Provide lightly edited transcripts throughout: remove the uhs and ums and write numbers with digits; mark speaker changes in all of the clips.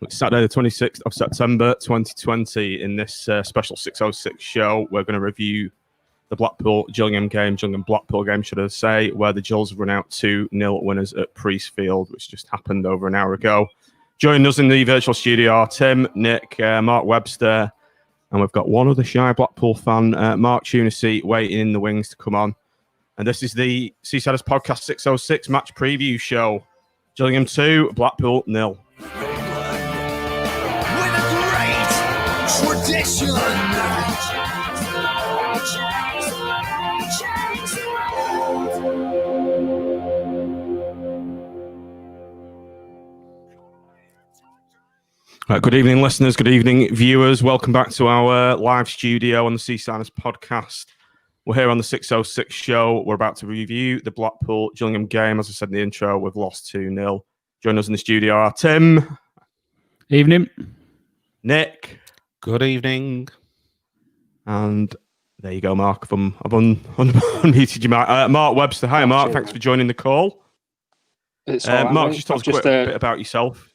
Speaker 1: It's Saturday the 26th of September 2020. In this special 606 show, we're going to review the Blackpool-Gillingham game, Gillingham-Blackpool game, should I say, where the Gills have run out 2-0 winners at Priestfield, which just happened over an hour ago. Joining us in the virtual studio are Tim, Nick, Mark Webster, and we've got one other shy Blackpool fan, Mark Tunisy, waiting in the wings to come on. And this is the Seasiders Podcast 606 match preview show. Gillingham 2, Blackpool 0. Tradition. Right, good evening, listeners. Good evening, viewers. Welcome back to our live studio on the Seasiders Podcast. We're here on the 606 show. We're about to review the Blackpool-Gillingham game. As I said in the intro, we've lost 2-0. Joining us in the studio are Tim.
Speaker 2: Evening.
Speaker 1: Nick.
Speaker 3: Good evening.
Speaker 1: And there you go, Mark. I've unmuted you, Mark. Mark Webster. Hi, Mark. Thanks for joining the call.
Speaker 4: It's all right,
Speaker 1: Mark,
Speaker 4: mate.
Speaker 1: just tell us a quick bit about yourself.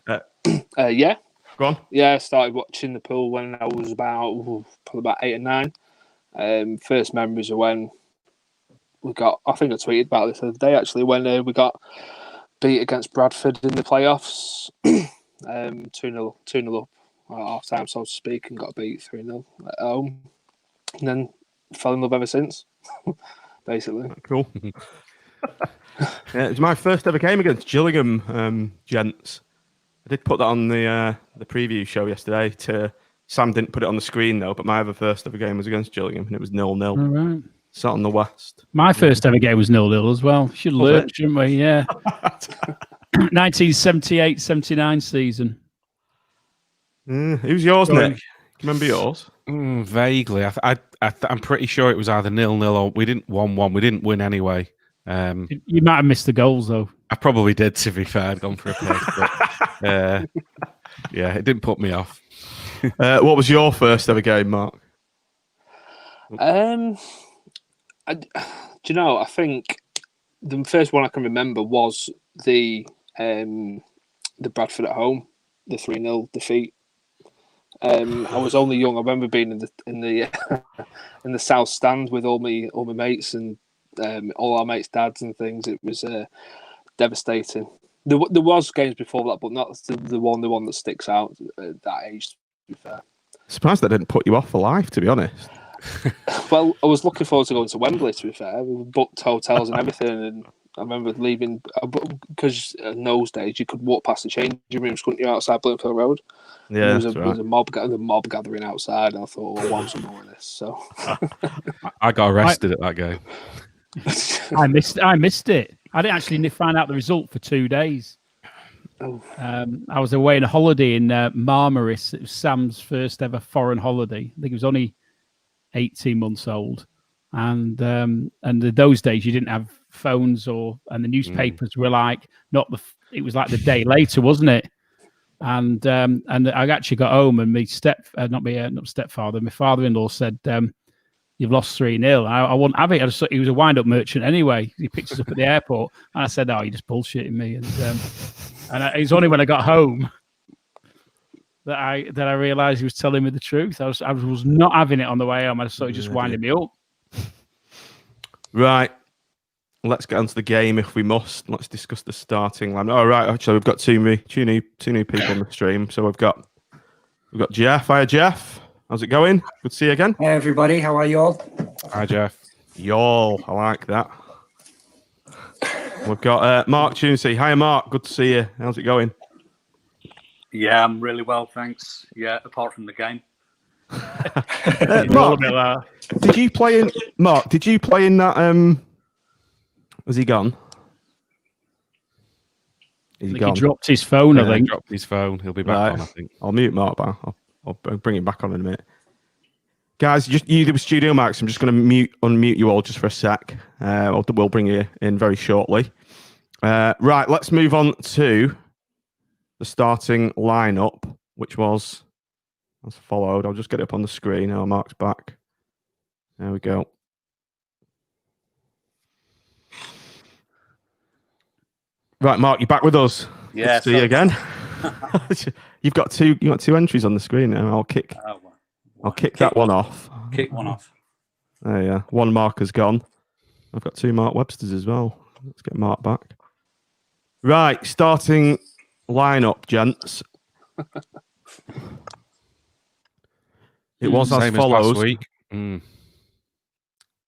Speaker 4: Yeah.
Speaker 1: Go on.
Speaker 4: Yeah, I started watching the pool when I was probably about 8 or 9. First memories are when we got, I think I tweeted about this the other day actually, when we got beat against Bradford in the playoffs. 2-0 up at half time, so to speak, and got beat 3-0 at home. And then fell in love ever since, basically.
Speaker 1: Cool. Yeah, it was my first ever game against Gillingham, gents. I did put that on the preview show yesterday. Sam didn't put it on the screen though, but my first ever game was against Gillingham, and it was 0-0.
Speaker 2: All right.
Speaker 1: Sat on the west.
Speaker 2: My first ever game was 0-0 as well. Should learn, shouldn't we? Yeah. 1978-79 season.
Speaker 1: Who's yours, Nick? Do you remember yours?
Speaker 3: Vaguely. I'm pretty sure it was either 0-0 or we didn't 1-1. We didn't win anyway.
Speaker 2: You might have missed the goals though.
Speaker 3: I probably did, to be fair. I'd gone for a place. But, yeah, it didn't put me off.
Speaker 1: What was your first ever game, Mark?
Speaker 4: Do you know, I think the first one I can remember was the Bradford at home, the 3-0 defeat. I was only young. I remember being in the in the south stand with all my mates and all our mates' dads and things. It was devastating. There was games before that, but not the one that sticks out at that age. To be fair,
Speaker 1: Surprised that didn't put you off for life, to be honest.
Speaker 4: Well, I was looking forward to going to Wembley. To be fair, we booked hotels and everything, and I remember leaving because in those days you could walk past the changing rooms, couldn't you, outside Bloomfield Road?
Speaker 1: Yeah,
Speaker 4: there was a mob gathering outside. And I thought, well, I want some more of this. So
Speaker 3: I got arrested at that game.
Speaker 2: I missed it. I didn't actually find out the result for 2 days.
Speaker 4: Oh.
Speaker 2: I was away on a holiday in Marmaris. It was Sam's first ever foreign holiday. I think he was only 18 months old, and in those days you didn't have phones and the newspapers were like it was like the day later, wasn't it? And I actually got home and my my father-in-law said, "You've lost 3-0. I wouldn't have it." He was a wind-up merchant anyway. He picked us up at the airport, and I said, "Oh, you're just bullshitting me." And it was only when I got home that I realised he was telling me the truth. I was not having it on the way home. I thought he was just winding me up.
Speaker 1: Right. Let's get onto the game if we must. Let's discuss the starting line. All right. Actually, we've got two new people on the stream. So we've got Jeff. Hiya, Jeff. How's it going? Good to see you again.
Speaker 5: Hey, everybody. How are you all?
Speaker 3: Hi, Jeff.
Speaker 1: Y'all. I like that. We've got Mark Tunesy. Hiya, Mark. Good to see you. How's it going?
Speaker 6: Yeah, I'm really well, thanks. Yeah, apart from the game.
Speaker 1: Mark, did you play in that? Was he gone?
Speaker 2: He dropped his phone, I think.
Speaker 3: He dropped his phone. He'll be back on, I think.
Speaker 1: I'll mute Mark, but I'll bring him back on in a minute. Guys, just you do studio mics. I'm just going to unmute you all just for a sec. We'll bring you in very shortly. Right, let's move on to the starting lineup, which was as followed. I'll just get it up on the screen. Oh, Mark's back. There we go. Right, Mark, you're back with us.
Speaker 6: Yeah.
Speaker 1: Good to see you again. You've got two entries on the screen now. I'll kick that one off.
Speaker 6: Kick one off.
Speaker 1: Oh yeah, one marker's gone. I've got 2 Mark Websters as well. Let's get Mark back. Right, starting lineup, gents. It was as
Speaker 3: Same
Speaker 1: follows.
Speaker 3: as last week.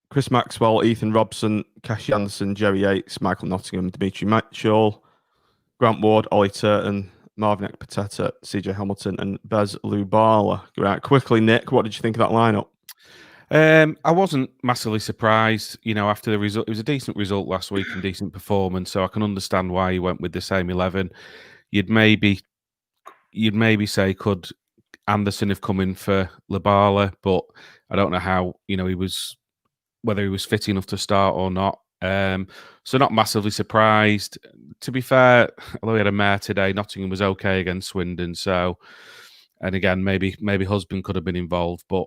Speaker 1: Chris Maxwell, Ethan Robson, Cash Jansen, Jerry Yates, Michael Nottingham, Dimitri Mitchell, Grant Ward, Ollie Turton, Marvin Ekpateta, CJ Hamilton, and Bez Lubala. Right, quickly, Nick, what did you think of that lineup?
Speaker 3: I wasn't massively surprised, after the result. It was a decent result last week and decent performance, so I can understand why he went with the same 11. You'd maybe say, could Anderson have come in for Lubala, but I don't know how, whether he was fit enough to start or not. So not massively surprised. To be fair, although he had a mare today, Nottingham was okay against Swindon. So, and again, maybe Husband could have been involved, but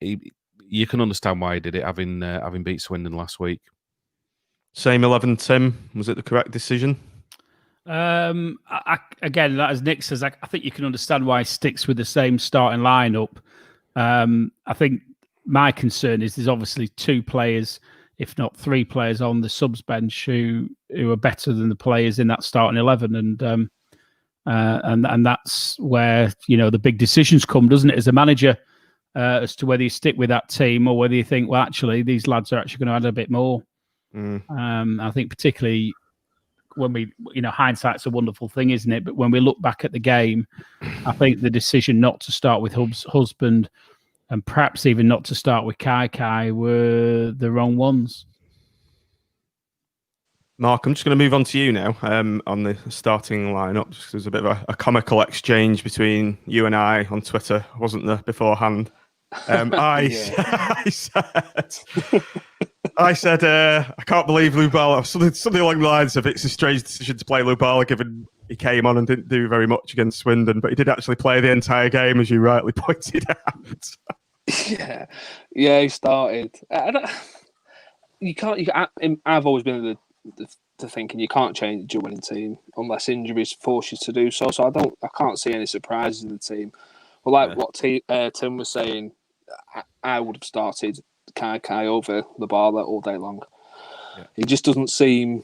Speaker 3: you can understand why he did it, having beat Swindon last week.
Speaker 1: Same 11, Tim. Was it the correct decision?
Speaker 2: Again, as Nick says, I think you can understand why he sticks with the same starting lineup. I think my concern is there's obviously 2 players, if not 3 players, on the subs bench who are better than the players in that starting 11, and that's where the big decisions come, doesn't it, as a manager, as to whether you stick with that team or whether you think, well, actually, these lads are actually going to add a bit more. I think particularly when we, hindsight's a wonderful thing, isn't it? But when we look back at the game, I think the decision not to start with Husband and perhaps even not to start with Kai were the wrong ones.
Speaker 1: Mark, I'm just going to move on to you now on the starting lineup. There's a bit of a comical exchange between you and I on Twitter, wasn't there, beforehand? I said, I can't believe Lubala, something along the lines of it's a strange decision to play Lubala given he came on and didn't do very much against Swindon, but he did actually play the entire game, as you rightly pointed out.
Speaker 4: Yeah, he started. I've always been the thinking you can't change your winning team unless injuries force you to do so. So I can't see any surprises in the team. Well, what Tim was saying, I would have started Kai over Lubala all day long. Yeah. He just doesn't seem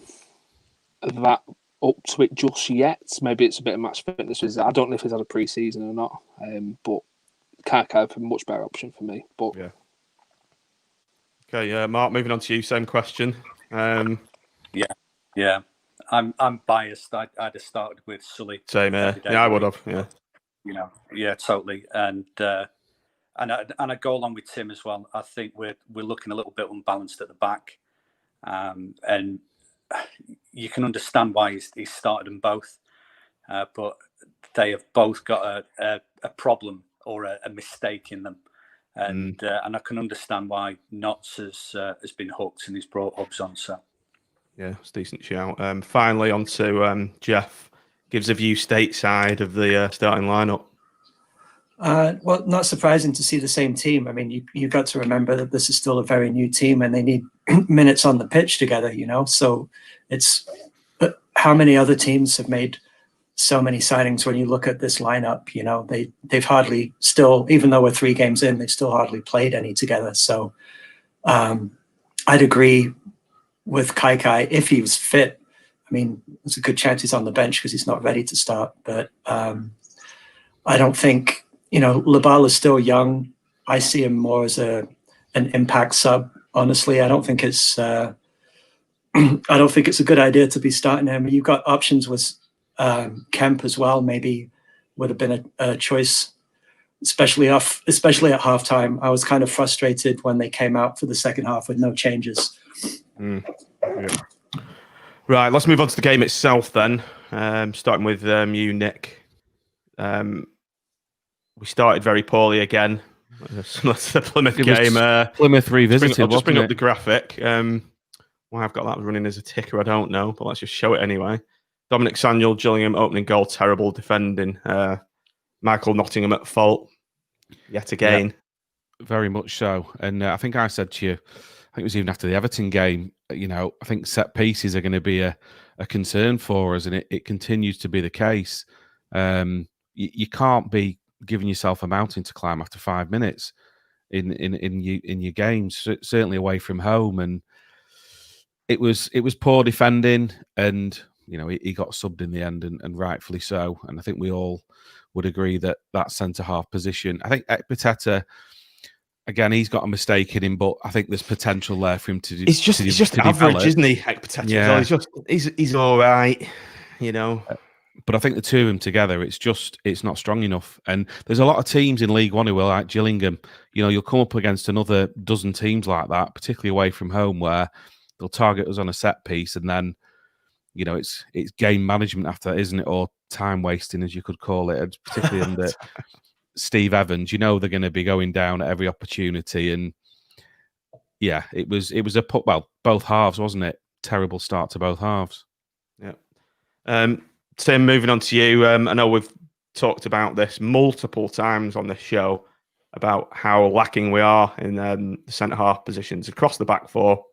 Speaker 4: that up to it just yet. Maybe it's a bit of match fitness. I don't know if he's had a pre-season or not, but Kai a much better option for me. But
Speaker 1: yeah. Okay, Mark, moving on to you, same question.
Speaker 6: Yeah. I'm biased. I'd have started with Sully.
Speaker 1: Same here. Yeah, I would have. Yeah.
Speaker 6: Yeah, totally. And I go along with Tim as well. I think we're looking a little bit unbalanced at the back, and you can understand why he's started them both, but they have both got a problem or a mistake in them, and I can understand why Notts has been hooked and he's brought Hubs on. So
Speaker 1: yeah, it's a decent shout. Finally, on to Jeff. Gives a view stateside of the starting lineup.
Speaker 5: Well, not surprising to see the same team. I mean, you got to remember that this is still a very new team and they need minutes on the pitch together, So it's how many other teams have made so many signings when you look at this lineup, they've hardly still, even though we're 3 games in, they've still hardly played any together. So I'd agree with Kai if he was fit. I mean, there's a good chance he's on the bench because he's not ready to start. But I don't think, Lubala is still young. I see him more as an impact sub. Honestly, I don't think it's a good idea to be starting him. You've got options with Kemp as well. Maybe would have been a choice, especially at halftime. I was kind of frustrated when they came out for the second half with no changes.
Speaker 1: Yeah. Right, let's move on to the game itself then. Starting with you, Nick. We started very poorly again. That's the Plymouth game.
Speaker 3: Plymouth revisited.
Speaker 1: I'll just bring up the graphic. Why I've got that running as a ticker, I don't know, but let's just show it anyway. Dominic Samuel, Gillingham, opening goal, terrible defending. Michael Nottingham at fault yet again.
Speaker 3: Yeah, very much so. And I think I said to you, I think it was even after the Everton game, I think set pieces are going to be a concern for us, and it continues to be the case. You can't be giving yourself a mountain to climb after 5 minutes in your games, certainly away from home. And it was poor defending, and he got subbed in the end, and rightfully so. And I think we all would agree that centre half position, I think Ekpiteta, again, he's got a mistake in him, but I think there's potential there for him to.
Speaker 1: He's just average,
Speaker 3: develop.
Speaker 1: isn't he? Ekpiteta.
Speaker 3: Yeah.
Speaker 1: He's all right,
Speaker 3: But I think the two of them together, it's not strong enough. And there's a lot of teams in League One who are like Gillingham. You'll come up against another dozen teams like that, particularly away from home, where they'll target us on a set piece, and then it's game management after that, isn't it, or time wasting, as you could call it, and particularly under Steve Evans. They're going to be going down at every opportunity, and yeah, it was both halves, wasn't it? Terrible start to both halves.
Speaker 1: Yeah. Tim, moving on to you. I know we've talked about this multiple times on this show about how lacking we are in the centre half positions across the back four.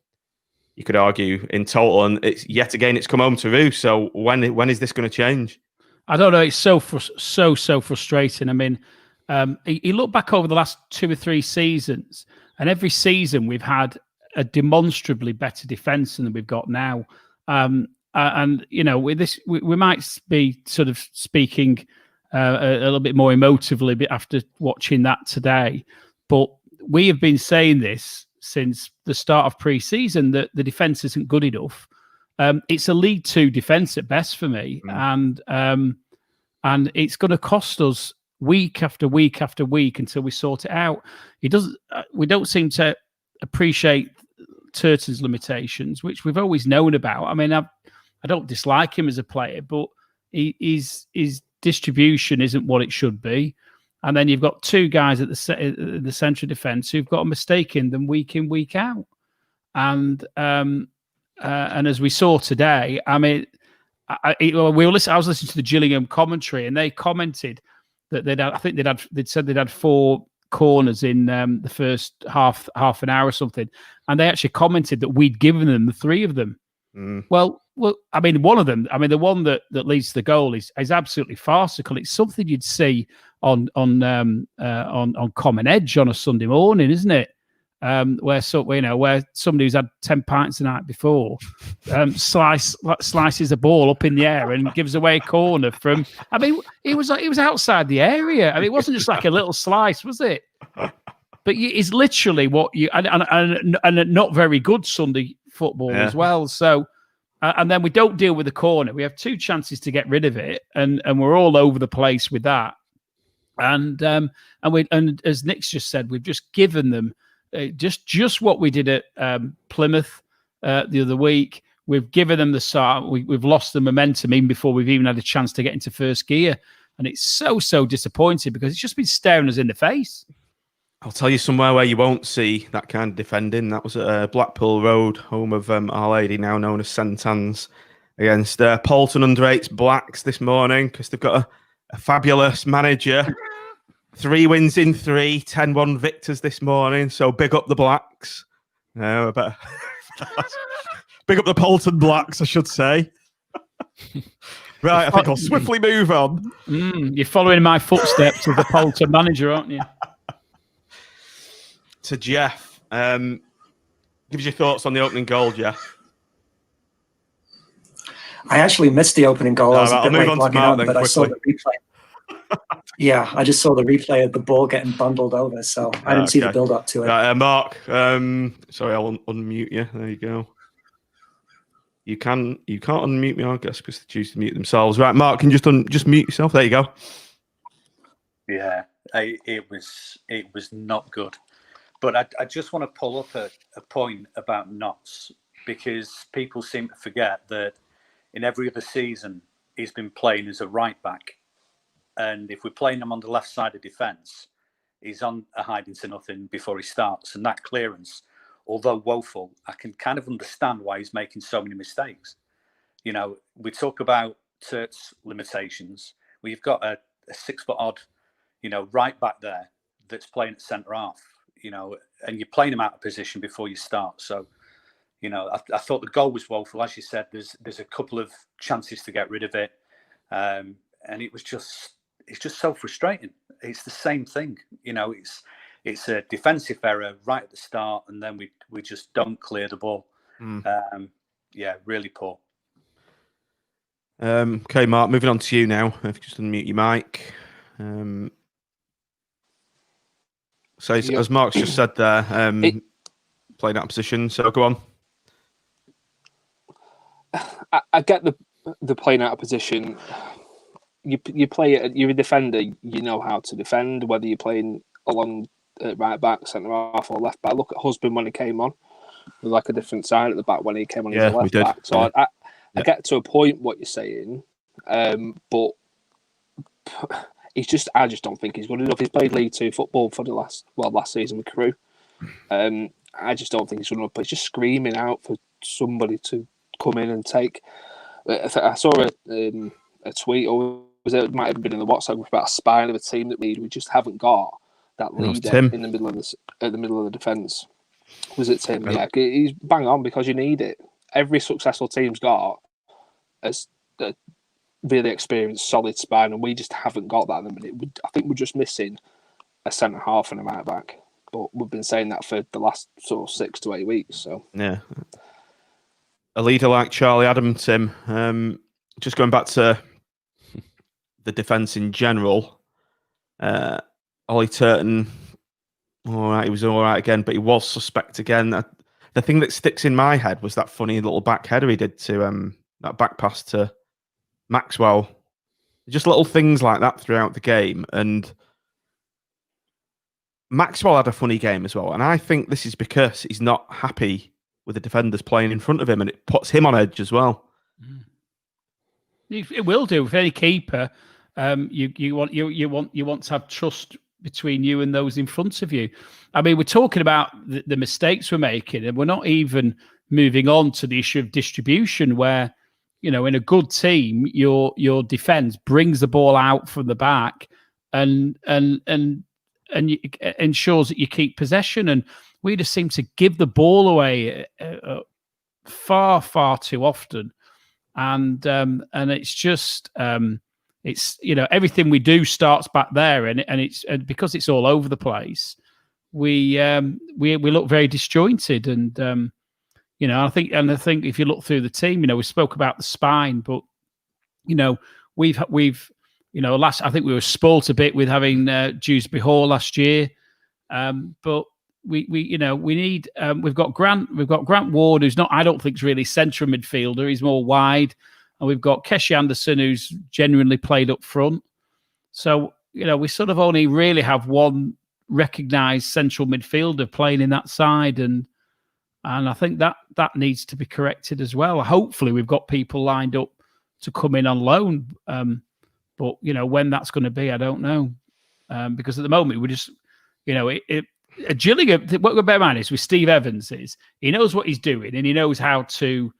Speaker 1: You could argue in total, and it's come home to roost. So when is this going to change?
Speaker 2: I don't know. It's so frustrating. I mean, you look back over the last 2 or 3 seasons, and every season we've had a demonstrably better defence than we've got now. And with this, we might be sort of speaking a little bit more emotively after watching that today, but we have been saying this since the start of pre-season that the defence isn't good enough. It's a League 2 defence at best for me, and it's going to cost us week after week after week until we sort it out. We don't seem to appreciate Turton's limitations, which we've always known about. I mean, I don't dislike him as a player, but his distribution isn't what it should be. And then you've got 2 guys at the central defence who've got a mistake in them week in, week out. And as we saw today, I mean, I was listening to the Gillingham commentary, and they commented that they'd said they'd had 4 corners in the first half an hour or something, and they actually commented that we'd given them the 3 of them. Well, I mean, one of them, the one that leads to the goal is absolutely farcical. It's something you'd see on Common Edge on a Sunday morning, isn't it? Where somebody who's had 10 pints the night before slices a ball up in the air and gives away a corner from. I mean, it was outside the area. I mean, it wasn't just like a little slice, was it? But it's literally what you and not very good Sunday football as well. So, and then we don't deal with the corner. We have 2 chances to get rid of it, and we're all over the place with that. And as Nick's just said, we've just given them just what we did at Plymouth the other week. We've given them the start. We've lost the momentum even before we've even had a chance to get into first gear, and it's so disappointing because it's just been staring us in the face.
Speaker 1: I'll tell you somewhere where you won't see that kind of defending. That was at Blackpool Road, home of Our Lady, now known as St Anne's, against Poulton under-8s Blacks this morning, because they've got a fabulous manager. 3 wins in 3, 10-1 victors this morning. So big up the Blacks. Big up the Poulton Blacks, I should say. Right, I think I'll swiftly move on.
Speaker 2: You're following my footsteps as the Poulton manager, aren't you?
Speaker 1: To Jeff. Give us your thoughts on the opening goal, Jeff.
Speaker 5: I actually missed the opening goal. I was a bit late logging on, but
Speaker 1: quickly.
Speaker 5: I saw the replay. Yeah, I just saw the replay of the ball getting bundled over, so I didn't see the build-up to it.
Speaker 1: Mark, sorry, I'll unmute you. There you go. You can't unmute me, I guess, because they choose to mute themselves. Right, Mark, can you just mute yourself? There you go.
Speaker 6: Yeah, it was not good. But I just want to pull up a point about Notts, because people seem to forget that in every other season he's been playing as a right back, and if we're playing him on the left side of defence, he's on a hiding to nothing before he starts, and that clearance, although woeful, I can kind of understand why he's making so many mistakes. We talk about Turt's limitations. We've got a 6 foot odd, right back there that's playing at centre half. And you're playing him out of position before you start. So, I thought the goal was woeful. As you said, there's a couple of chances to get rid of it. and it's just so frustrating. It's the same thing, it's a defensive error right at the start, and then we just don't clear the ball. Really poor.
Speaker 1: Okay, Mark, moving on to you now. If you just unmute your mic. So as Mark's just said there, playing that position. So go on.
Speaker 4: I get the playing out of position. You play it. You're a defender. You know how to defend, whether you're playing along right back, centre half, or left back. Look at Husband when he came on, with like a different side at the back when he came on as a left back. So I get to a point what you're saying, but I just don't think he's good enough. He's played League Two football for the last season with Crewe. I just don't think he's good enough. But he's just screaming out for somebody to come in and take. I saw a tweet, or it might have been in the WhatsApp group, about a spine of a team that we just haven't got that leader in the middle of the defence. Was it Tim? Yeah, he's bang on, because you need it. Every successful team's got a really experienced, solid spine, and we just haven't got that at the minute. I think we're just missing a centre half and a right back. But we've been saying that for the last sort of 6 to 8 weeks. So
Speaker 1: yeah, a leader like Charlie Adam, Tim. Just going back to the defence in general, Ollie Turton, all right, he was all right again, but he was suspect again. The thing that sticks in my head was that funny little back header he did to that back pass to Maxwell. Just little things like that throughout the game. And Maxwell had a funny game as well. And I think this is because he's not happy with the defenders playing in front of him, and it puts him on edge as well.
Speaker 2: It will do with any keeper. You want to have trust between you and those in front of you. I mean, we're talking about the mistakes we're making, and we're not even moving on to the issue of distribution, where, in a good team, your defense brings the ball out from the back and ensures that you keep possession. And we just seem to give the ball away far too often. And it's just everything we do starts back there, and because it's all over the place, we look very disjointed. And I think if you look through the team, we spoke about the spine, but we've I think we were spoilt a bit with having Dewsbury Hall last year, but we need we've got Grant Ward, who's not, I don't think, is really central midfielder. He's more wide, and we've got Keshi Anderson, who's genuinely played up front. So we sort of only really have one recognised central midfielder playing in that side, and I think that needs to be corrected as well. Hopefully, we've got people lined up to come in on loan, but when that's going to be, I don't know, because at the moment we're just Gillingham. What we're bear in mind is with Steve Evans is he knows what he's doing, and he knows how to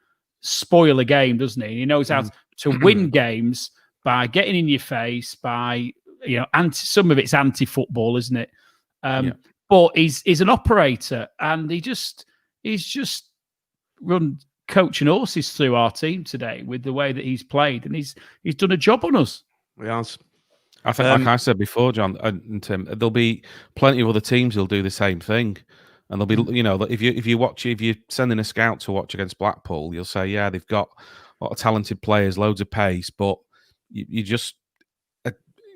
Speaker 2: spoil a game, doesn't he? He knows how to win games by getting in your face, by some of it's anti-football, isn't it? But he's an operator, and he's just run coaching horses through our team today with the way that he's played, and he's done a job on us.
Speaker 1: He has.
Speaker 3: I think, like I said before, John and Tim, there'll be plenty of other teams who'll do the same thing, and there'll be, if you're sending a scout to watch against Blackpool, you'll say, yeah, they've got a lot of talented players, loads of pace, but you just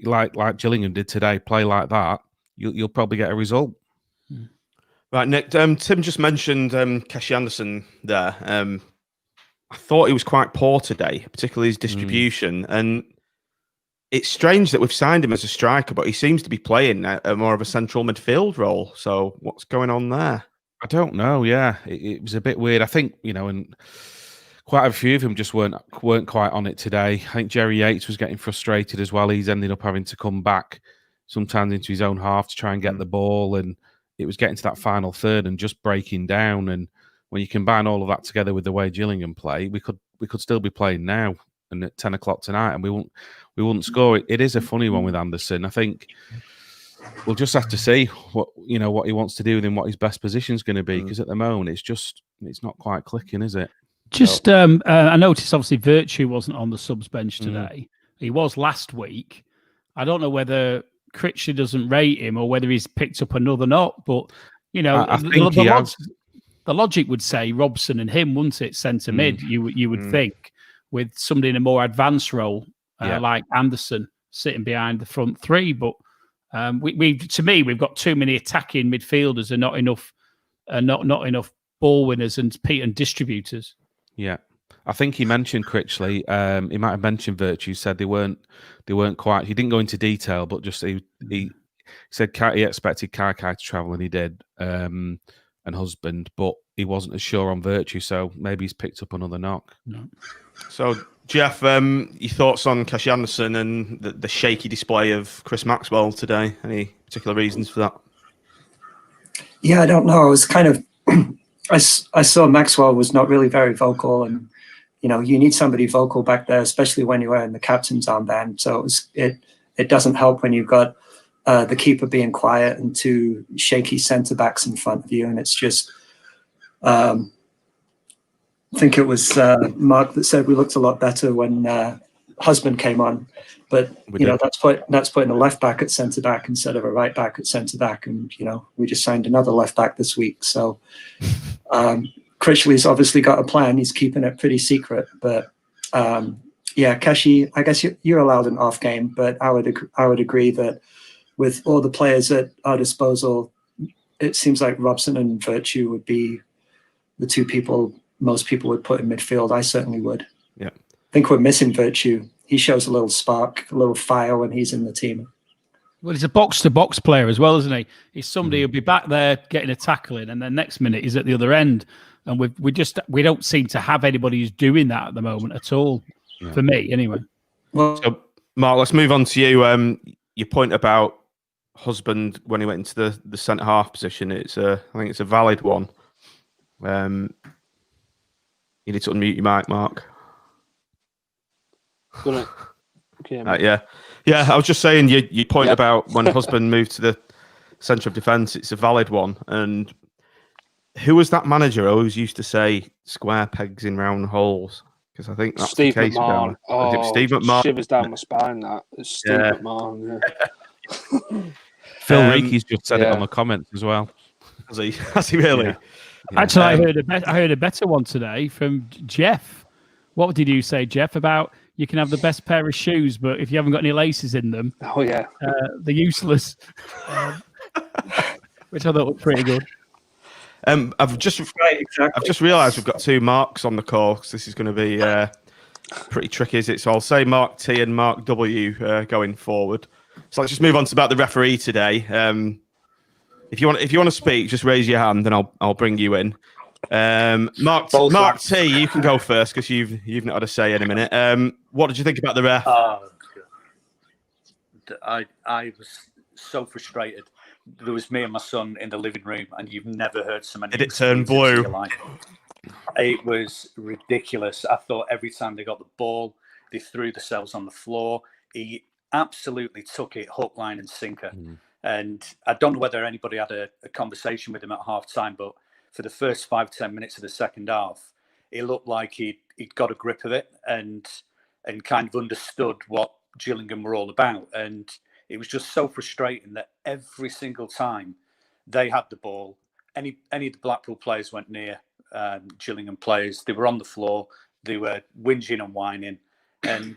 Speaker 3: like Gillingham did today, play like that, you'll probably get a result.
Speaker 1: Right, Nick. Tim just mentioned Keshi Anderson there. I thought he was quite poor today, particularly his distribution, and it's strange that we've signed him as a striker, but he seems to be playing a more of a central midfield role. So what's going on there?
Speaker 3: I don't know. Yeah, it was a bit weird. I think and quite a few of them just weren't quite on it today. I think Jerry Yates was getting frustrated as well. He's ended up having to come back sometimes into his own half to try and get the ball, and it was getting to that final third and just breaking down. And when you combine all of that together with the way Gillingham play, we could still be playing now and at 10 o'clock tonight, and we wouldn't score. It is a funny one with Anderson. I think we'll just have to see what he wants to do and what his best position is going to be, because at the moment it's not quite clicking, is it?
Speaker 2: I noticed obviously Virtue wasn't on the subs bench today, he was last week. I don't know whether Critchley doesn't rate him or whether he's picked up another knot, but
Speaker 3: I think
Speaker 2: the logic would say Robson and him, wouldn't it? Centre mid, you would think, with somebody in a more advanced role like Anderson sitting behind the front three. But to me, we've got too many attacking midfielders and not enough ball winners and distributors.
Speaker 3: Yeah, I think he mentioned Critchley. He might have mentioned Virtue. Said they weren't quite. He didn't go into detail, but just he said he expected Kai to travel, and he did. And Husband, but he wasn't as sure on Virtue, so maybe he's picked up another knock.
Speaker 2: No.
Speaker 1: So, Jeff, your thoughts on Kashi Anderson and the shaky display of Chris Maxwell today? Any particular reasons for that?
Speaker 5: Yeah, I don't know. I was kind of, I saw Maxwell was not really very vocal, and you need somebody vocal back there, especially when you're wearing the captain's armband. So it doesn't help when you've got the keeper being quiet and two shaky centre backs in front of you, and it's just. I think it was Mark that said we looked a lot better when Husband came on, but that's putting a left back at centre back instead of a right back at centre back, and we just signed another left back this week. So Critchley's obviously got a plan. He's keeping it pretty secret, but Kashi, I guess you're allowed an off game, but I would agree that. With all the players at our disposal, it seems like Robson and Virtue would be the two people most people would put in midfield. I certainly would.
Speaker 1: Yeah.
Speaker 5: I think we're missing Virtue. He shows a little spark, a little fire when he's in the team.
Speaker 2: Well, he's a box-to-box player as well, isn't he? He's somebody who'll be back there getting a tackle in, and then next minute he's at the other end. And we don't seem to have anybody who's doing that at the moment at all, for me, anyway.
Speaker 1: Well, so, Mark, let's move on to you. Your point about Husband when he went into the centre half position, I think it's a valid one. You need to unmute your mic, Mark. Yeah. I was just saying your point about when Husband moved to the centre of defence, it's a valid one. And who was that manager who always used to say square pegs in round holes? Because I think that's
Speaker 4: Steve
Speaker 1: the case.
Speaker 4: McMahon.
Speaker 1: Steve McMahon.
Speaker 4: Shivers down my spine. That it's Steve McMahon. Yeah.
Speaker 3: Phil Reeky's just said it on the comments as well.
Speaker 1: Has he really?
Speaker 2: Yeah. Actually, I heard a better one today from Jeff. What did you say, Jeff, about you can have the best pair of shoes, but if you haven't got any laces in them, they're useless. Which I thought was pretty good.
Speaker 1: I've just realised we've got two Marks on the call, because this is going to be pretty tricky, is it? So I'll say Mark T and Mark W going forward. So let's just move on to about the referee today. If you want to speak, just raise your hand and I'll bring you in. Mark T, you can go first because you've not had a say in a minute. What did you think about the ref?
Speaker 6: I was so frustrated. There was me and my son in the living room, and you've never heard so many.
Speaker 1: Did it turn blue?
Speaker 6: It was ridiculous. I thought every time they got the ball, they threw themselves on the floor. He absolutely took it hook, line, and sinker. And I don't know whether anybody had a conversation with him at half time, but for the first 5-10 minutes of the second half, it looked like he'd got a grip of it and kind of understood what Gillingham were all about. And it was just so frustrating that every single time they had the ball, any of the Blackpool players went near Gillingham players, they were on the floor, they were whinging and whining. And,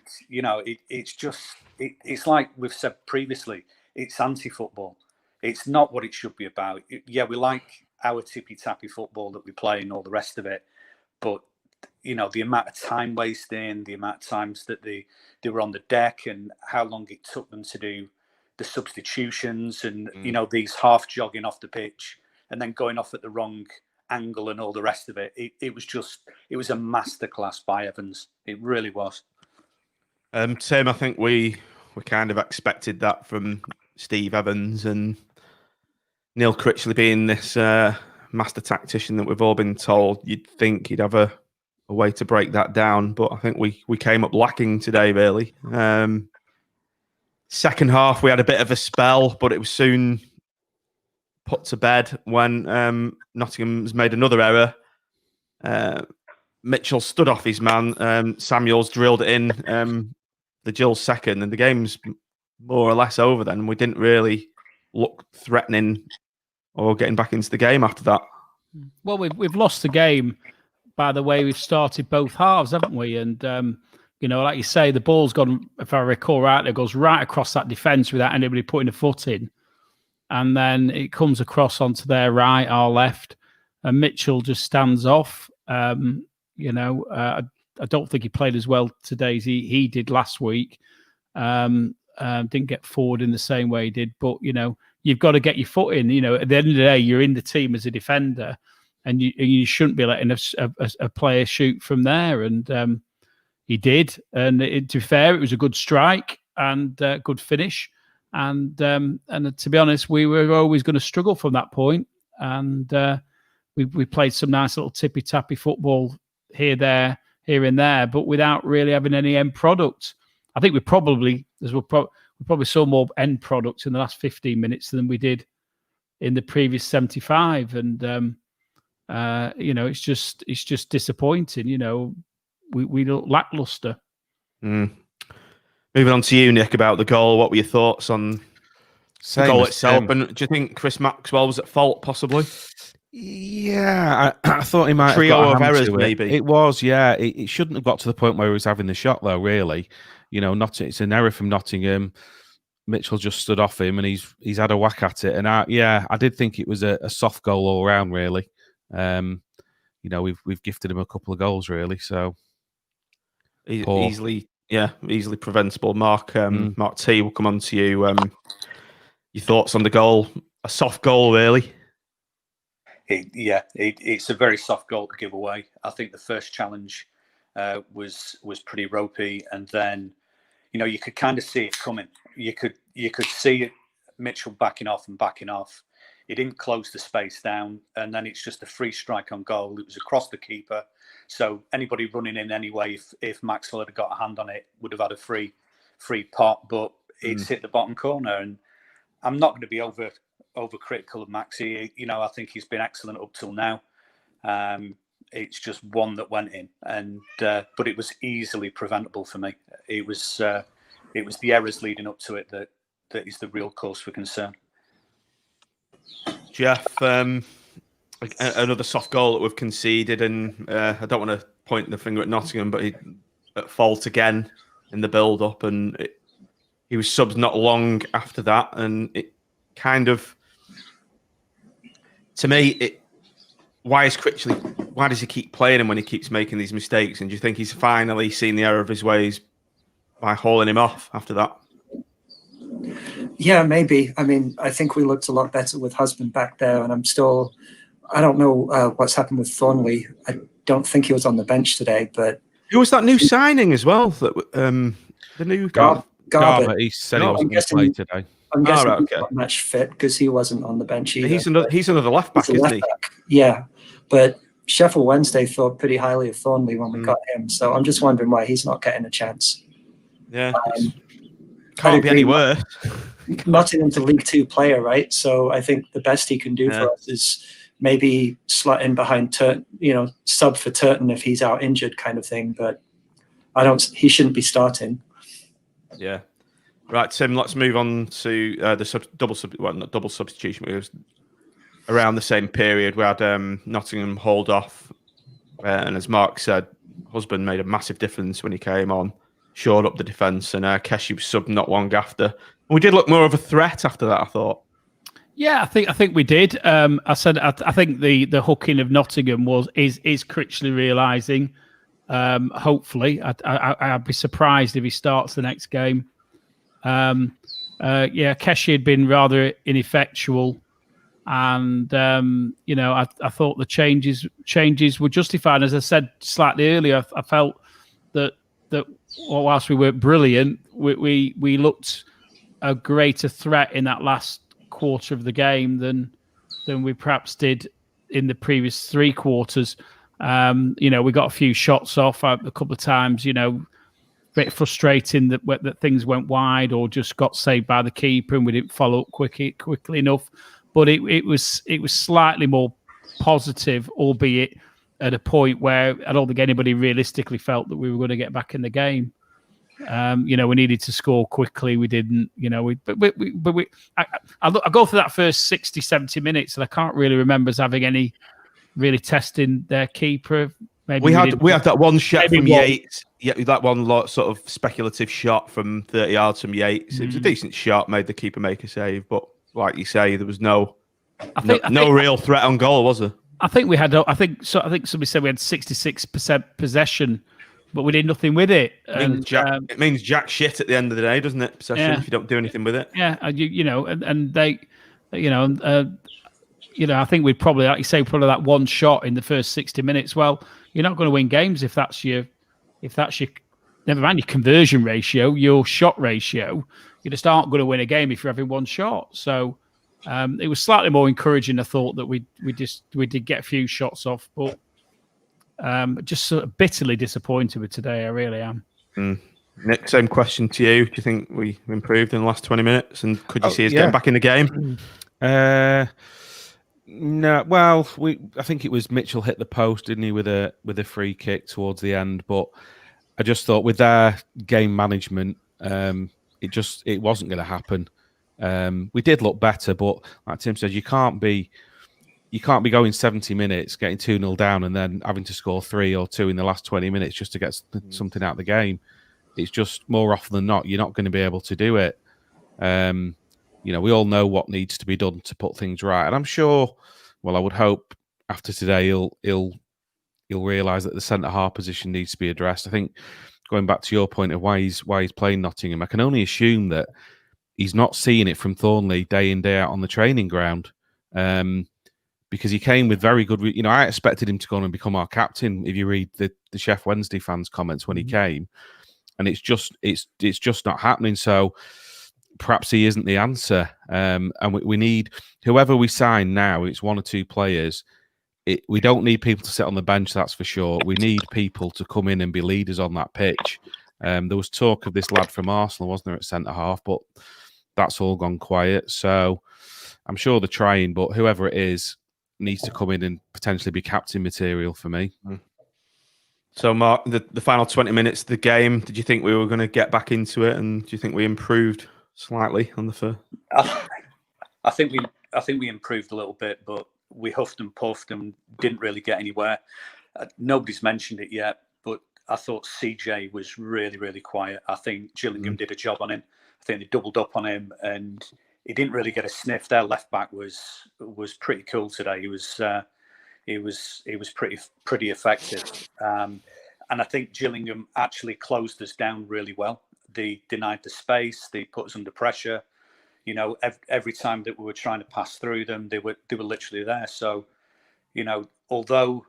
Speaker 6: it's like we've said previously, it's anti-football. It's not what it should be about. We like our tippy-tappy football that we play and all the rest of it. But, the amount of time wasting, the amount of times that they were on the deck and how long it took them to do the substitutions and, these half jogging off the pitch and then going off at the wrong angle and all the rest of it. It was a masterclass by Evans. It really was.
Speaker 1: Tim, I think we kind of expected that from Steve Evans and Neil Critchley being this master tactician that we've all been told. You'd think he'd have a way to break that down, but I think we came up lacking today, really. Second half, we had a bit of a spell, but it was soon put to bed when Nottingham's made another error. Mitchell stood off his man. Samuels drilled it in the Gills second, and the game's more or less over then. We didn't really look threatening or getting back into the game after that.
Speaker 2: Well, we've lost the game by the way we've started both halves, haven't we? And, like you say, the ball's gone, if I recall right, it goes right across that defence without anybody putting a foot in. And then it comes across onto their right, our left, and Mitchell just stands off. I don't think he played as well today as he did last week. Didn't get forward in the same way he did. But, you've got to get your foot in. At the end of the day, you're in the team as a defender, and you shouldn't be letting a player shoot from there. And he did. And to be fair, it was a good strike and good finish. And to be honest, we were always going to struggle from that point. And we played some nice little tippy-tappy football here and there, but without really having any end product. I think we probably saw more end product in the last 15 minutes than we did in the previous 75. And it's just disappointing. We look lackluster.
Speaker 1: Moving on to you, Nick, about the goal. What were your thoughts on the goal itself? And do you think Chris Maxwell was at fault, possibly?
Speaker 3: Yeah, I thought he might
Speaker 1: trio
Speaker 3: have got
Speaker 1: of errors,
Speaker 3: to it.
Speaker 1: maybe.
Speaker 3: It was, yeah. It shouldn't have got to the point where he was having the shot, though. Really, it's an error from Nottingham. Mitchell just stood off him, and he's had a whack at it. And I did think it was a soft goal all around. Really, we've gifted him a couple of goals, really. So
Speaker 1: easily preventable. Mark T, we'll come on to you. Your thoughts on the goal? A soft goal, really.
Speaker 6: It's a very soft goal to give away. I think the first challenge was pretty ropey, and then you could kind of see it coming. You could see it, Mitchell backing off. He didn't close the space down, and then it's just a free strike on goal. It was across the keeper, so anybody running in anyway, if Maxwell had got a hand on it, would have had a free pot. But it's hit the bottom corner, and I'm not going to be overcritical of Maxi. I think he's been excellent up till now. It's just one that went in, and but it was easily preventable for me. It was the errors leading up to it that is the real cause for concern.
Speaker 1: Jeff, another soft goal that we've conceded, and I don't want to point the finger at Nottingham, but he at fault again in the build-up, and he was subbed not long after that, and it kind of, to me, why does he keep playing him when he keeps making these mistakes? And do you think he's finally seen the error of his ways by hauling him off after that?
Speaker 5: Yeah, maybe. I mean, I think we looked a lot better with Husband back there, and I don't know what's happened with Thornley. I don't think he was on the bench today, but
Speaker 1: who was that new signing as well? That the new
Speaker 5: Garber.
Speaker 3: He said he wasn't going to play today.
Speaker 5: I'm guessing he's not match fit because he wasn't on the bench either.
Speaker 1: He's another left back, isn't he?
Speaker 5: Yeah, but Sheffield Wednesday thought pretty highly of Thornley when we got him, so I'm just wondering why he's not getting a chance.
Speaker 1: Yeah, can't be any worse.
Speaker 5: Nottingham's a League Two player, right? So I think the best he can do for us is maybe slot in behind sub for Turton if he's out injured, kind of thing. But he shouldn't be starting.
Speaker 1: Yeah. Right, Tim, let's move on to the double substitution. It was around the same period. We had Nottingham hold off. And as Mark said, Husband made a massive difference when he came on, shored up the defence, and Keshi was subbed not long after. We did look more of a threat after that, I thought.
Speaker 2: Yeah, I think we did. I think the hooking of Nottingham is Critchley realising. Hopefully, I'd be surprised if he starts the next game. Keshi had been rather ineffectual, and I thought the changes were justified. As I said slightly earlier, I felt that whilst we weren't brilliant, we looked a greater threat in that last quarter of the game than we perhaps did in the previous three quarters. We got a few shots off a couple of times, a bit frustrating that things went wide or just got saved by the keeper and we didn't follow up quickly enough. But it was slightly more positive, albeit at a point where I don't think anybody realistically felt that we were going to get back in the game. We needed to score quickly. We didn't. I go through that first 60, 70 minutes, and I can't really remember us having any really testing their keeper. Maybe
Speaker 1: we had that one shot from Yates. Yeah, that one sort of speculative shot from 30 yards from Yates. It was a decent shot, made the keeper make a save, but like you say, there was no real threat on goal, was there?
Speaker 2: I think we had. I think somebody said we had 66% possession, but we did nothing with it.
Speaker 1: It means jack shit at the end of the day, doesn't it? Possession, if you don't do anything with it.
Speaker 2: Yeah, I think we'd probably, like you say, probably that one shot in the first 60 minutes. Well, you're not going to win games if that's your, never mind your conversion ratio, your shot ratio. You just aren't going to win a game if you're having one shot. So it was slightly more encouraging. I thought that we did get a few shots off, but just sort of bitterly disappointed with today. I really am.
Speaker 1: Nick, same question to you. Do you think we improved in the last 20 minutes? And could you see us getting back in the game?
Speaker 3: No, well, I think it was Mitchell hit the post, didn't he, with a free kick towards the end. But I just thought with their game management, it wasn't going to happen. We did look better, but like Tim said, you can't be going 70 minutes, getting 2-0 down, and then having to score 3 or 2 in the last 20 minutes just to get something out of the game. It's just more often than not, you're not going to be able to do it. We all know what needs to be done to put things right, and I'm sure. Well, I would hope after today he'll realise that the centre half position needs to be addressed. I think going back to your point of why he's playing Nottingham, I can only assume that he's not seeing it from Thornley day in, day out on the training ground, because he came with very good. I expected him to go on and become our captain. If you read the Chef Wednesday fans' comments when he came, and it's just not happening. So perhaps he isn't the answer, and we need whoever we sign now. It's 1 or 2 players. We don't need people to sit on the bench, that's for sure. We need people to come in and be leaders on that pitch. There was talk of this lad from Arsenal, wasn't there, at centre half, but that's all gone quiet. So I'm sure they're trying, but whoever it is needs to come in and potentially be captain material for me.
Speaker 1: So, Mark, the final 20 minutes of the game, did you think we were going to get back into it, and do you think we improved slightly on the first?
Speaker 6: I think we improved a little bit, but we huffed and puffed and didn't really get anywhere. Nobody's mentioned it yet, but I thought CJ was really, really quiet. I think Gillingham did a job on him. I think they doubled up on him, and he didn't really get a sniff. Their left back was pretty cool today. He was pretty effective, and I think Gillingham actually closed us down really well. They denied the space. They put us under pressure. Every time that we were trying to pass through them, they were literally there. So, although,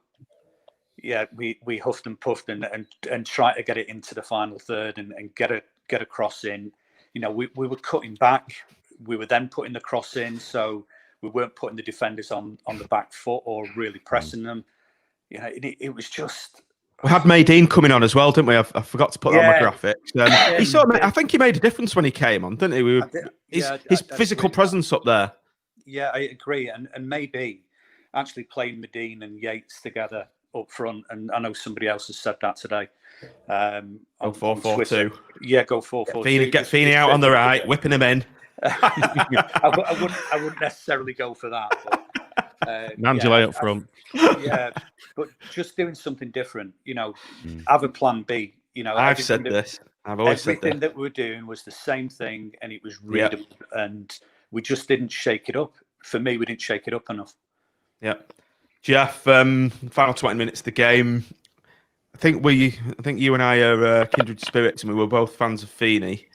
Speaker 6: we huffed and puffed and tried to get it into the final third and get a cross in. We were cutting back. We were then putting the cross in, so we weren't putting the defenders on the back foot or really pressing them. It was just.
Speaker 1: We had Maydeen coming on as well, didn't we? I forgot to put that on my graphics. I think he made a difference when he came on, didn't he? His physical presence up there.
Speaker 6: Yeah, I agree. And maybe actually playing Maydeen and Yates together up front. And I know somebody else has said that today.
Speaker 1: Go 4-4-2.
Speaker 6: Yeah, go 4-4-2.
Speaker 1: Get Feeney out on the right, whipping him in.
Speaker 6: I wouldn't necessarily go for that. But,
Speaker 3: Angela up front.
Speaker 6: Yeah, but just doing something different, have a plan B.
Speaker 1: I've said this. I've always said this.
Speaker 6: Everything that we were doing was the same thing, and it was readable, and we just didn't shake it up. For me, we didn't shake it up enough.
Speaker 1: Yeah. Jeff, final 20 minutes of the game. I think you and I are kindred spirits, and we were both fans of Feeney.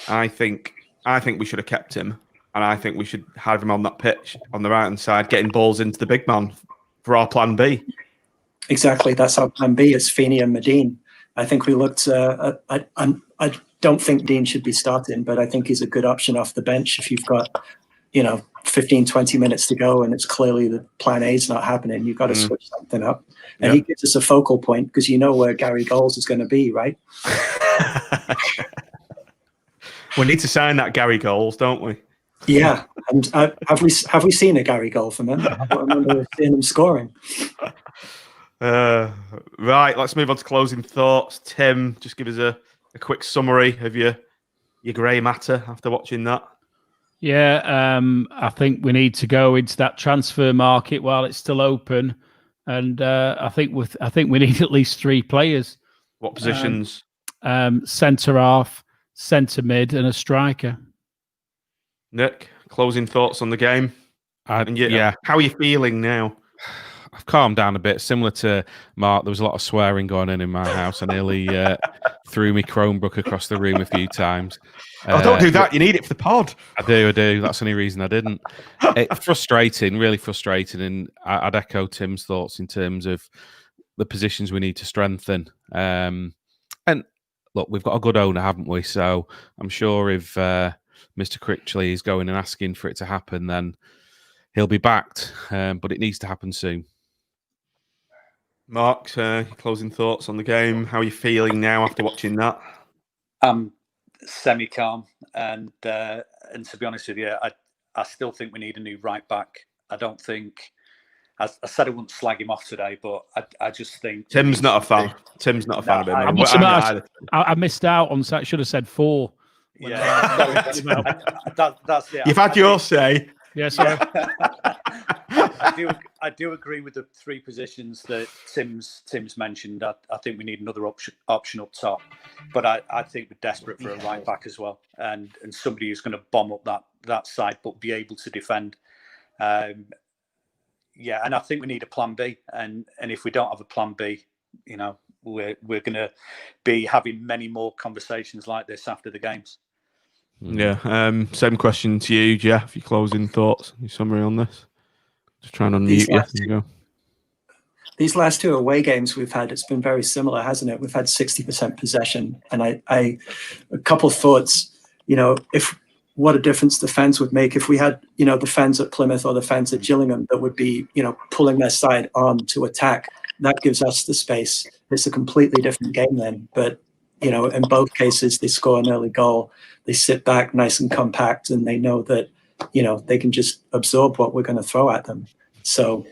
Speaker 1: I think we should have kept him, and I think we should have him on that pitch on the right hand side, getting balls into the big man for our plan B.
Speaker 5: Exactly, that's our plan B. Is Feeney and Medine. I think we looked. I don't think Dean should be starting, but I think he's a good option off the bench if you've got, 15, 20 minutes to go, and it's clearly the plan A is not happening. You've got to switch something up, and he gives us a focal point because you know where Gary Gills is going to be, right?
Speaker 1: We need to sign that Gary Gills, don't we?
Speaker 5: Yeah, and have we seen a Gary Goal from him? I don't remember seeing him scoring.
Speaker 1: Right, let's move on to closing thoughts. Tim, just give us a quick summary of your grey matter after watching that?
Speaker 2: Yeah, I think we need to go into that transfer market while it's still open, and I think we need at least 3 players.
Speaker 1: What positions?
Speaker 2: Centre half, centre mid, and a striker.
Speaker 1: Nick, closing thoughts on the game?
Speaker 3: Yeah.
Speaker 1: How are you feeling now?
Speaker 3: I've calmed down a bit. Similar to Mark, there was a lot of swearing going on in my house. I nearly threw my Chromebook across the room a few times.
Speaker 1: Oh, don't do that. You need it for the pod.
Speaker 3: I do. That's the only reason I didn't. It's frustrating, really frustrating. And I'd echo Tim's thoughts in terms of the positions we need to strengthen. And look, we've got a good owner, haven't we? So I'm sure if Mr. Critchley is going and asking for it to happen, then he'll be backed. But it needs to happen soon.
Speaker 1: Mark, closing thoughts on the game. How are you feeling now after watching that?
Speaker 6: I'm semi-calm, and to be honest with you, I still think we need a new right back. I don't think. I said I wouldn't slag him off today, but I just think
Speaker 1: Tim's not a fan. Tim's not a fan of him.
Speaker 2: I missed out on. I should have said 4.
Speaker 6: Yeah, that's it.
Speaker 1: You've had your say.
Speaker 2: Yeah, sorry.
Speaker 6: I do agree with the 3 positions that Tim's mentioned. I think we need another option up top, but I think we're desperate for a right back as well, and somebody who's going to bomb up that side but be able to defend. Yeah, and I think we need a plan B, and if we don't have a plan B, we're going to be having many more conversations like this after the games.
Speaker 1: Yeah. Same question to you, Jeff. Your closing thoughts, your summary on this. Just trying to unmute you. There you go.
Speaker 5: These last 2 away games we've had, it's been very similar, hasn't it? We've had 60% possession, and I a couple of thoughts. What a difference the fans would make if we had, the fans at Plymouth or the fans at Gillingham that would be, pulling their side on to attack. That gives us the space. It's a completely different game then. But, in both cases, they score an early goal. They sit back nice and compact, and they know that, they can just absorb what we're going to throw at them. So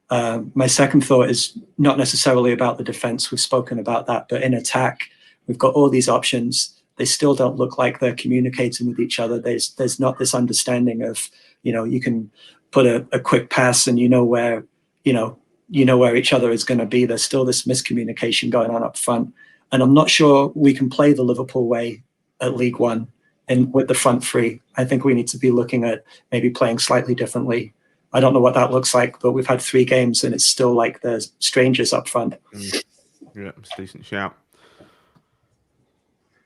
Speaker 5: my second thought is not necessarily about the defense. We've spoken about that. But in attack, we've got all these options. They still don't look like they're communicating with each other. There's not this understanding of, you can put a quick pass and where each other is going to be. There's still this miscommunication going on up front. And I'm not sure we can play the Liverpool way at League One and with the front 3. I think we need to be looking at maybe playing slightly differently. I don't know what that looks like, but we've had 3 games and it's still like there's strangers up front.
Speaker 1: Yeah, it's a decent shout.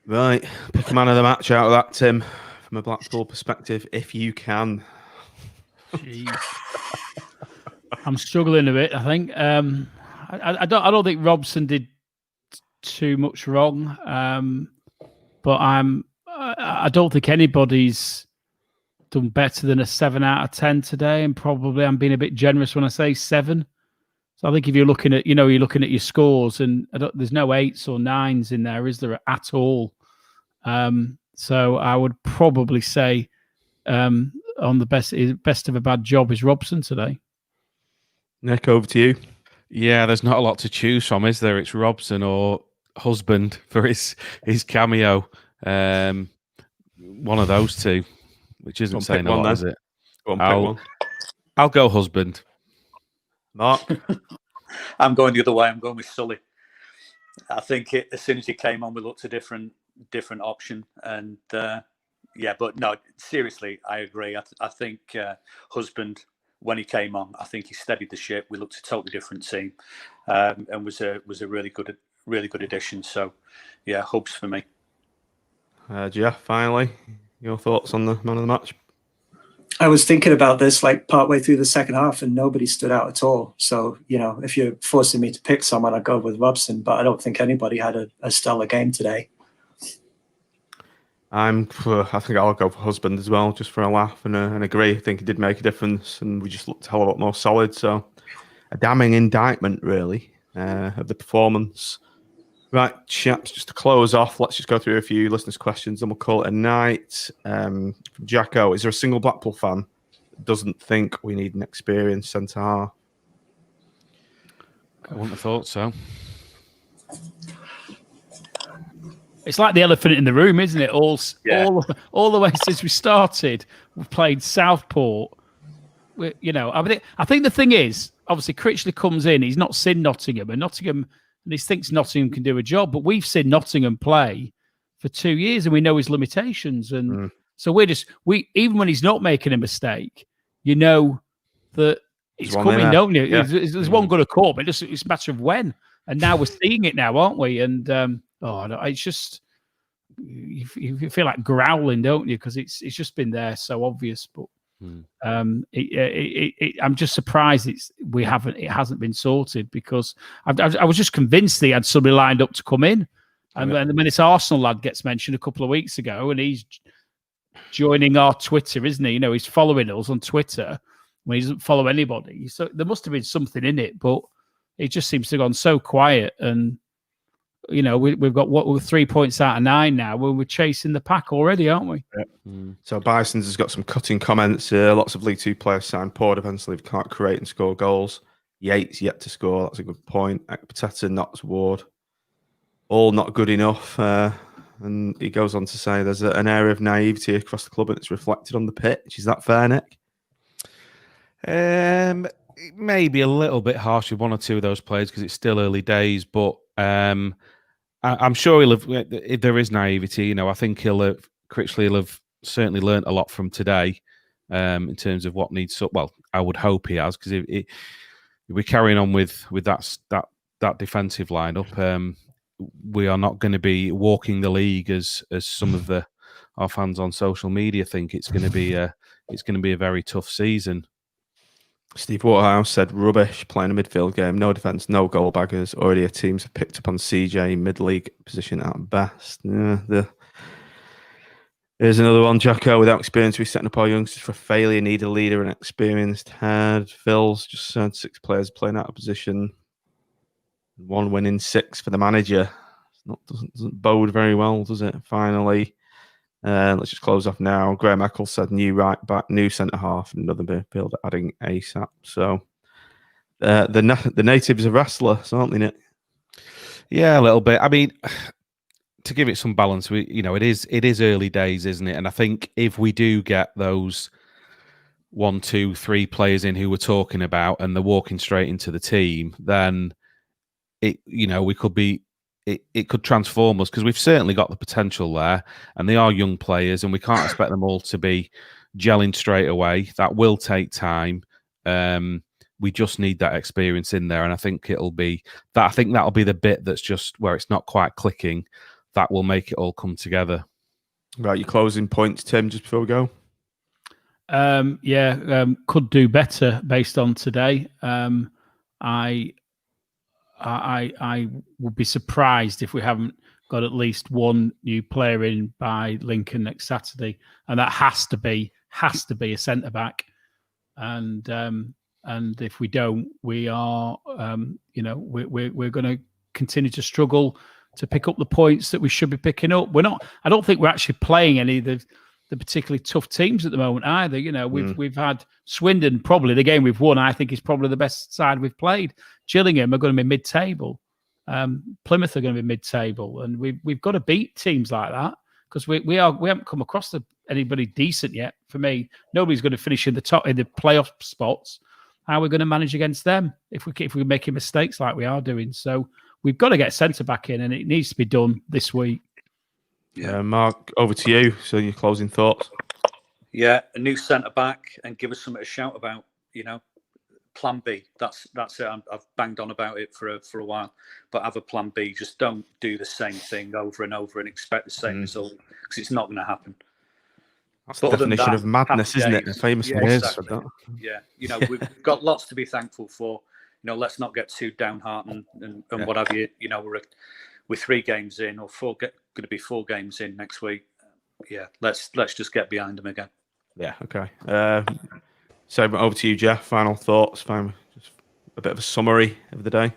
Speaker 1: Right, pick a man of the match out of that, Tim, from a Blackpool perspective, if you can.
Speaker 2: Jeez. I'm struggling a bit. I think I don't think Robson did too much wrong, but I don't think anybody's done better than a 7 out of 10 today, and probably I'm being a bit generous when I say 7. So I think if you're looking at your scores, and there's no 8s or 9s in there, is there at all? So I would probably say on the best of a bad job is Robson today.
Speaker 1: Nick, over to you.
Speaker 3: Yeah, there's not a lot to choose from, is there? It's Robson or Husband for his cameo. One of those 2, which isn't saying a lot, is it? I'll go Husband.
Speaker 1: Mark?
Speaker 6: I'm going the other way. I'm going with Sully. I think as soon as he came on, we looked a different option. And but no, seriously, I agree. I think Husband, when he came on, I think he steadied the ship. We looked a totally different team, and was a really good addition. So, yeah, hopes for me.
Speaker 1: Jeff, finally, your thoughts on the man of the match?
Speaker 5: I was thinking about this like partway through the second half, and nobody stood out at all. So, if you're forcing me to pick someone, I'd go with Robson, but I don't think anybody had a stellar game today.
Speaker 1: I think I'll go for Husband as well, just for a laugh and agree. I think it did make a difference, and we just looked a hell of a lot more solid. So, a damning indictment, really, of the performance. Right, chaps, just to close off, let's just go through a few listeners' questions and we'll call it a night. From Jacko, is there a single Blackpool fan that doesn't think we need an experienced centre half?
Speaker 3: I wouldn't have thought so.
Speaker 2: it's like the elephant in the room, isn't it? All the way since we started, we've played Southport. I think the thing is, obviously, Critchley comes in. He's not seen Nottingham, and he thinks Nottingham can do a job. But we've seen Nottingham play for 2 years, and we know his limitations. And so even when he's not making a mistake, you know that it's coming, don't you?
Speaker 1: Yeah.
Speaker 2: There's one going to come. It's a matter of when. And now we're seeing it now, aren't we? And it's just you feel like growling, don't you? Because it's just been there, so obvious. But I'm just surprised it hasn't been sorted, because I was just convinced he had somebody lined up to come in. And then when this Arsenal lad gets mentioned a couple of weeks ago, and he's joining our Twitter, isn't he? He's following us on Twitter when he doesn't follow anybody. So there must have been something in it, but it just seems to have gone so quiet. And we've got 3 points out of 9 now. We're chasing the pack already, aren't we?
Speaker 1: Yeah. So Bison's has got some cutting comments here. Lots of League Two players signed poor defensively, can't create and score goals. Yates yet to score. That's a good point. Ekpateta, Knox, Ward, all not good enough. And he goes on to say there's an area of naivety across the club, and it's reflected on the pitch. Is that fair, Nick?
Speaker 3: Maybe a little bit harsh with one or two of those players because it's still early days, but I'm sure if there is naivety, I think Critchley will have certainly learnt a lot from today in terms of what needs. Well, I would hope he has, because if we're carrying on with that defensive lineup, we are not going to be walking the league as some of our fans on social media think. It's going to be a very tough season.
Speaker 1: Steve Waterhouse said, rubbish, playing a midfield game, no defence, no goal baggers. Already a teams have picked up on CJ, mid-league position at best. Yeah, here's another one, Jacko. Without experience, we're setting up our youngsters for failure, need a leader and experienced head. Phil's just said 6 players playing out of position. 1 win in 6 for the manager. Doesn't bode very well, does it? Finally. Let's just close off now. Graham Eccles said new right back, new centre half, and another midfielder adding ASAP. So the natives are restless, aren't they, Nick?
Speaker 3: Yeah, a little bit. I mean, to give it some balance, it is early days, isn't it? And I think if we do get those 1, 2, 3 players in who we're talking about, and they're walking straight into the team, then it could transform us, because we've certainly got the potential there, and they are young players, and we can't expect them all to be gelling straight away. That will take time. We just need that experience in there, and I think that'll be the bit that's just where it's not quite clicking. That will make it all come together.
Speaker 1: Right, your closing points, Tim, just before we go.
Speaker 2: Could do better based on today. I would be surprised if we haven't got at least one new player in by Lincoln next Saturday, and that has to be a centre back. And if we don't, we are we're going to continue to struggle to pick up the points that we should be picking up. I don't think we're actually playing any of the particularly tough teams at the moment either. We've had Swindon, probably the game we've won, I think, is probably the best side we've played. Gillingham are going to be mid-table. Plymouth are going to be mid-table, and we've got to beat teams like that, because we haven't come across anybody decent yet. For me, nobody's going to finish in the playoff spots. How are we going to manage against them if we're making mistakes like we are doing? So we've got to get centre back in, and it needs to be done this week.
Speaker 1: Yeah, Mark, over to you. So your closing thoughts.
Speaker 6: Yeah, a new centre back, and give us something to shout about. Plan B. That's it. I've banged on about it for a while, but have a plan B. Just don't do the same thing over and over and expect the same result, because it's not going to happen.
Speaker 1: That's the definition of madness, isn't it? The famous
Speaker 6: yeah,
Speaker 1: words.
Speaker 6: exactly. Yeah, we've got lots to be thankful for. Let's not get too downhearted and what have you. We're 3 games in, or going to be 4 games in next week. Yeah, let's just get behind them again.
Speaker 1: Yeah, okay. So over to you, Jeff. Final thoughts. Just a bit of a summary of the day.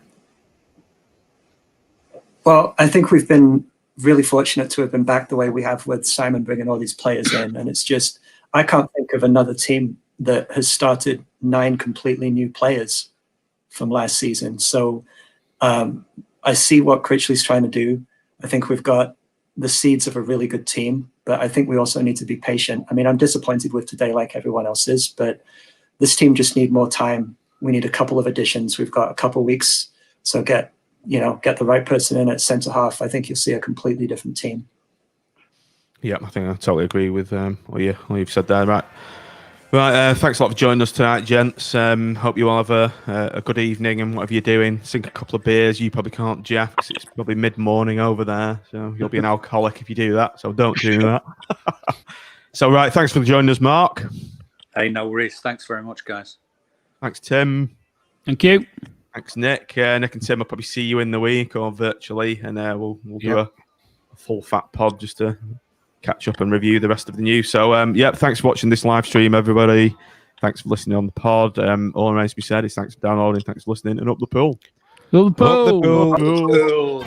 Speaker 5: Well, I think we've been really fortunate to have been back the way we have, with Simon bringing all these players in. And it's just, I can't think of another team that has started 9 completely new players from last season. So I see what Critchley's trying to do. I think we've got the seeds of a really good team, but I think we also need to be patient. I mean, I'm disappointed with today like everyone else is, but this team just need more time. We need a couple of additions. We've got a couple of weeks. So get the right person in at centre half. I think you'll see a completely different team.
Speaker 1: Yeah, I think I totally agree with what you've said there. Right, thanks a lot for joining us tonight, gents. Hope you all have a good evening and whatever you're doing. Sink a couple of beers. You probably can't, Jeff, because it's probably mid-morning over there. So you'll be an alcoholic if you do that. So don't do that. So, right, thanks for joining us, Mark.
Speaker 6: Hey, no worries. Thanks very much, guys.
Speaker 1: Thanks, Tim.
Speaker 2: Thank you.
Speaker 1: Thanks, Nick. Nick and Tim will probably see you in the week or virtually, and we'll do a full fat pod just to catch up and review the rest of the news. So, thanks for watching this live stream, everybody. Thanks for listening on the pod. All remains to be said is thanks for downloading, thanks for listening, and up the pool.
Speaker 2: Up the pool.
Speaker 1: Up the pool.